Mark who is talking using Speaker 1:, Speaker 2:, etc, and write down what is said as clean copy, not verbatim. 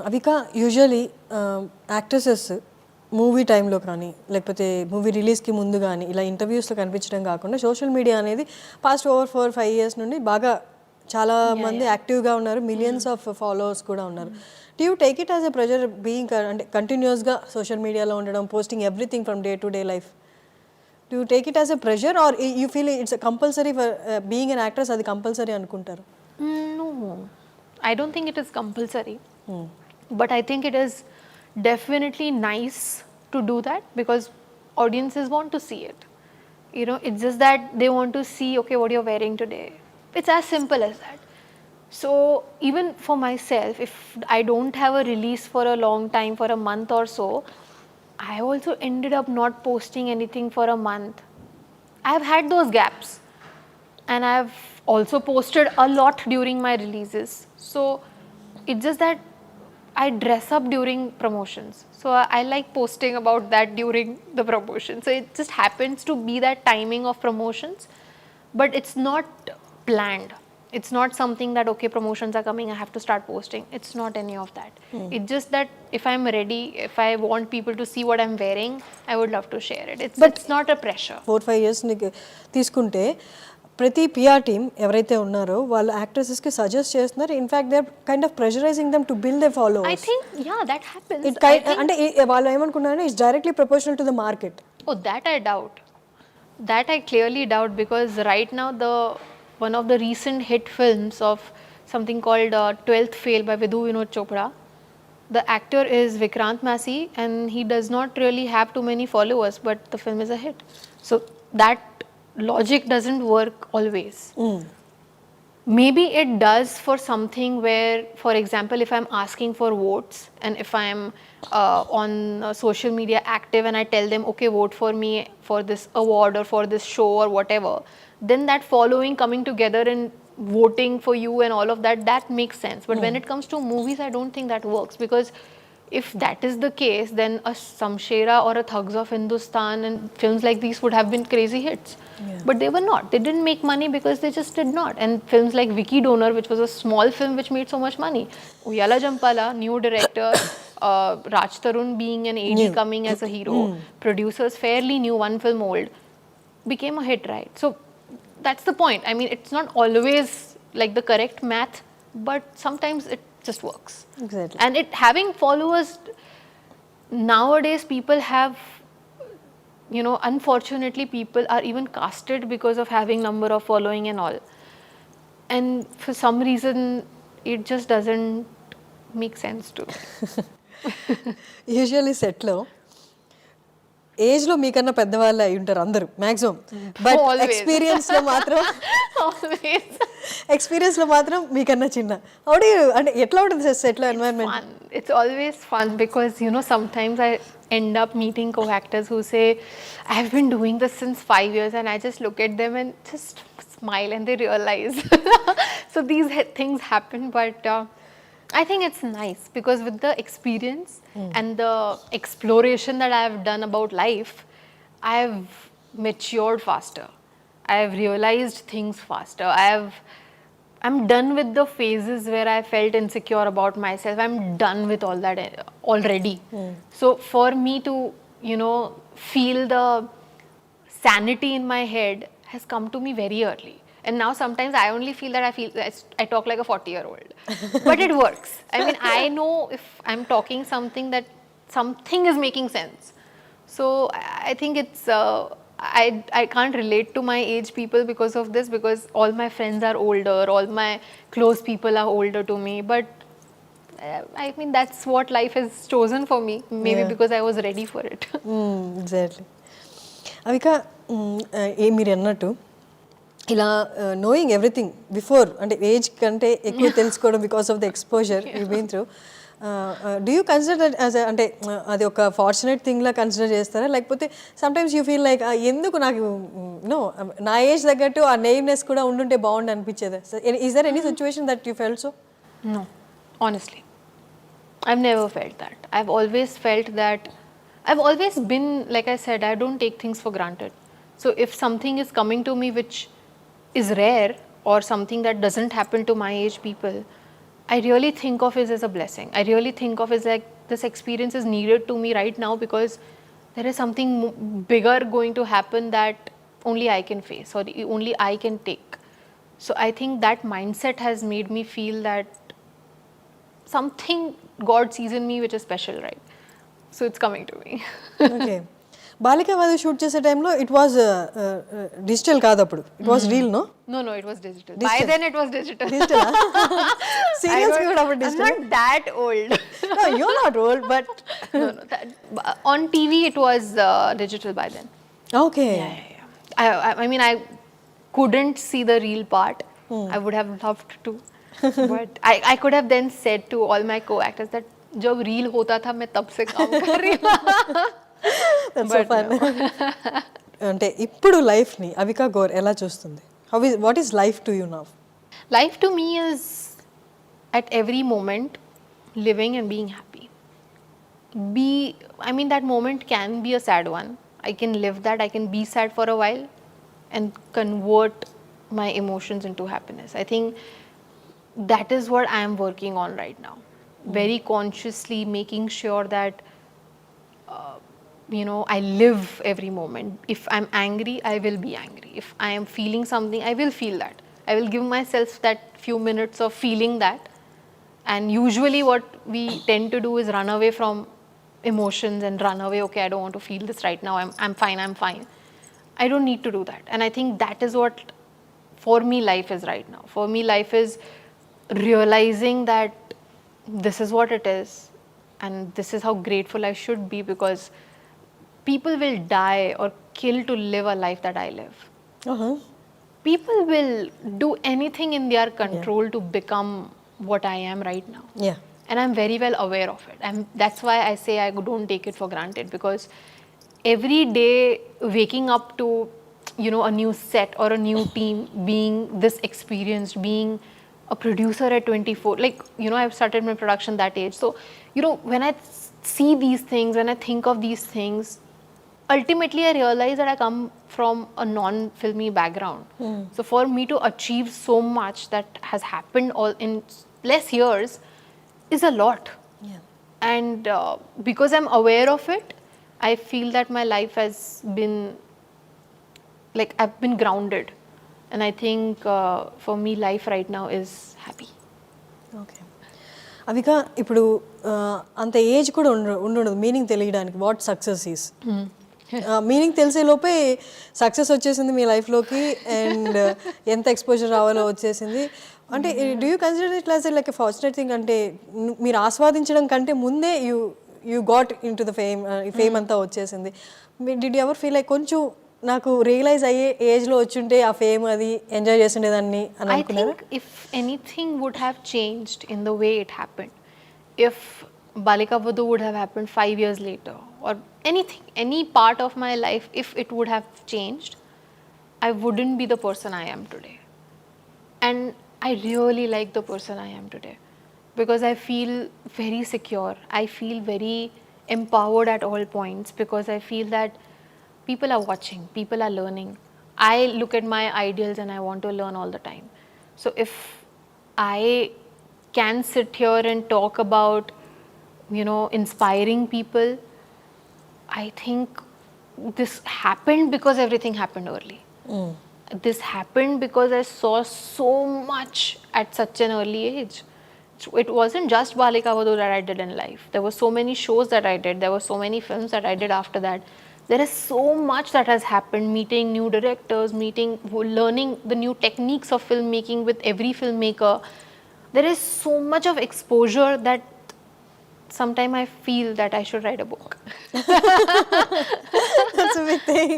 Speaker 1: Avika usually actresses movie టైంలో కానీ లేకపోతే మూవీ రిలీజ్కి ముందు కానీ ఇలా ఇంటర్వ్యూస్లో కనిపించడం కాకుండా సోషల్ మీడియా అనేది పాస్ట్ ఓవర్ 4-5 years నుండి బాగా చాలా మంది యాక్టివ్గా ఉన్నారు, మిలియన్స్ ఆఫ్ ఫాలోవర్స్ కూడా ఉన్నారు. Do you take it as a pressure being అంటే కంటిన్యూస్గా సోషల్ మీడియాలో ఉండడం, posting everything from day to day life? Do you take it as a pressure or you feel it's compulsory for being an actress, అది compulsory అనుకుంటారు?
Speaker 2: No, I don't think it is compulsory. But I think it is definitely nice to do that because audiences want to see it. You know, it's just that they want to see, okay, what you're wearing today. It's as simple as that. So even for myself, if I don't have a release for a long time, for a month or so, I also ended up not posting anything for a month. I've had those gaps. And I've also posted a lot during my releases. So it's just that I dress up during promotions. So I like posting about that during the promotion. So it just happens to be that timing of promotions. But it's not planned. It's not something that, okay, promotions are coming, I have to start posting. It's not any of that. It's just that if I'm ready, if I want people to see what I'm wearing, I would love to share it. It's not a pressure.
Speaker 1: 4-5 years తీసుకుంటే ప్రతి PR team ఎవరైతే ఉన్నారో వాళ్ళు యాక్ట్రెసెస్కి suggest చేస్తున్నారు. In fact they are kind of pressurising them to build they followers.
Speaker 2: I think, yeah, that happens.
Speaker 1: అంటే వాళ్ళు ఏమనుకున్నారంటే it's directly proportional to the market.
Speaker 2: Oh, that I doubt. That I clearly doubt because right now one of the recent hit films of something called 12th Fail by Vidhu Vinod Chopra, the actor is Vikrant Massey and he does not really have too many followers, but the film is a hit. So that logic doesn't work always. Maybe it does for something where, for example, if I'm asking for votes and if I'm on social media active and I tell them, okay, vote for me for this award or for this show or whatever, then that following coming together and voting for you and all of that makes sense. But when it comes to movies, I don't think that works because if that is the case, then a Samshera or a Thugs of Hindustan and films like these would have been crazy hits. But they were not. They didn't make money because they just did not. And films like Vicky Donor, which was a small film which made so much money. Uyala Jampala, new director, Raj Tarun being an AD coming as a hero, producers fairly new, one film old, became a hit, right? So that's the point. I mean, it's not always like the correct math, but sometimes it just works.
Speaker 1: Exactly.
Speaker 2: And it having followers, nowadays people have, you know, unfortunately people are even casted because of having number of following and all. And for some reason, it just doesn't make sense to me.
Speaker 1: Usually సెట్లో ఏజ్లో మీకన్నా పెద్దవాళ్ళు అయి ఉంటారు అందరూ maximum, but ఎక్స్పీరియన్స్లో మాత్రం మీకన్నా చిన్న. అంటే ఎట్లా ఉంటుంది సెట్లో environment?
Speaker 2: It's always fun because, you know, sometimes I end up meeting co-actors who say, I've been doing this since 5 years, and I just look at them and just smile and they realize. So these things happen, but I think it's nice because with the experience and the exploration that I've done about life, I've matured faster. I've realized things faster. I'm done with the phases where I felt insecure about myself. I'm done with all that already. So for me to, you know, feel the sanity in my head has come to me very early. And now sometimes I only feel that I talk like a 40-year-old. But it works. I mean, I know if I'm talking something that something is making sense. So I think it's, I can't relate to my age people because of this, because all my friends are older, all my close people are older to me. But I mean, that's what life has chosen for me. Maybe because I was ready for it.
Speaker 1: Exactly. Avika మీరు అన్నట్టు ఇలా knowing everything before, అంటే age కంటే ఎక్కువ తెలుసుకోవడం because of the exposure you been through, do you consider that as అంటే అది ఒక ఫార్చునేట్ థింగ్లా కన్సిడర్ చేస్తారా, లేకపోతే సమ్టైమ్స్ యూ ఫీల్ లైక్ ఎందుకు నాకు నో నా ఏజ్ తగ్గట్టు ఆ నెయివ్నెస్ కూడా ఉండుంటే బాగుండు అనిపించేదా? Is there any situation that you felt so?
Speaker 2: No, honestly. I've never felt that. I've always felt that I've always been, like I said, I don't take things for granted. So if something is coming to me which is rare or something that doesn't happen to my age people, I really think of it as a blessing. I really think of it as like this experience is needed to me right now because there is something bigger going to happen that only I can face or only I can take. So I think that mindset has made me feel that something God sees in me which is special, right? So it's coming to me.
Speaker 1: Okay బాలిక వధు shoot చేసే టైంలో it was digital కాదు అప్పుడు it was reel no
Speaker 2: No, it was digital. By then it was digital.
Speaker 1: Digital సీరియస్గా కూడా అప్పుడు
Speaker 2: I'm
Speaker 1: digital
Speaker 2: not that old.
Speaker 1: No you not old but
Speaker 2: No, on TV it was digital by then.
Speaker 1: Okay
Speaker 2: I mean, I couldn't see the real part. I would have loved to, but I could have then said to all my co-actors that जब reel होता था मैं तब से काम कर रही हूँ.
Speaker 1: దట్స్ సో ఫన్ అంటే ఇప్పుడు లైఫ్ని అవికా గౌర్ ఎలా చూస్తుంది what is life to you now
Speaker 2: Life to me is at every moment living and being happy. I mean, that moment can be a sad one. I can live that. I can be sad for a while and convert my emotions into happiness. I think that is what I am working on right now. Very consciously making sure that I live every moment. If I'm angry, I will be angry. If I am feeling something, I will feel that. I will give myself that few minutes of feeling that. And usually what we tend to do is run away from emotions and run away, okay, I don't want to feel this right now. I'm fine. I don't need to do that. And I think that is what for me life is right now. For me life is realizing that this is what it is and this is how grateful I should be, because people will die or kill to live a life that I live. People will do anything in their control to become what I am right now.
Speaker 1: Yeah
Speaker 2: And I'm very well aware of it. That's why I say I don't take it for granted, because every day waking up to a new set or a new team, being this experienced, being a producer at 24, like I've started my production that age. So when I see these things, when I think of these things, ultimately I realize that I come from a non-filmy background. So for me to achieve so much that has happened all in less years is a lot.
Speaker 1: Yeah.
Speaker 2: And because I'm aware of it, I feel that my life has been like I've been grounded. And I think for me life right now is happy.
Speaker 1: Okay Avika ఇప్పుడు అంత age కూడా ఉండదు meaning తెలియడానికి what success is meaning తెలిసే లోపే success వచ్చేసింది మీ లైఫ్లోకి and ఎంత ఎక్స్పోజర్ రావాలో వచ్చేసింది అంటే do you consider it as like a fortunate thing అంటే మీరు ఆస్వాదించడం కంటే ముందే you got in to the fame అంతా వచ్చేసింది did you ever feel like కొంచెం నాకు రియలైజ్ అయ్యే ఏజ్లో వచ్చుంటే ఆ ఫేమ్ అది ఎంజాయ్ చేస్తుండేదాన్ని అని
Speaker 2: I
Speaker 1: అనుకున్నారా
Speaker 2: think if anything would have changed in the way it happened, if Balika Vadhu would have happened 5 years later, or anything, any part of my life, if it would have changed, I wouldn't be the person I am today. And I really like the person I am today, because I feel very secure. I feel very empowered at all points, because I feel that people are watching, people are learning. I look at my ideals and I want to learn all the time. So if I can sit here and talk about inspiring people, I think this happened because everything happened early. This happened because I saw so much at such an early age. It wasn't just Balika Vadhu that I did in life. There were so many shows that I did. There were so many films that I did after that. There is so much that has happened, meeting new directors, learning the new techniques of filmmaking with every filmmaker. There is so much of exposure that sometimes I feel that I should write a book.
Speaker 1: That's a big thing.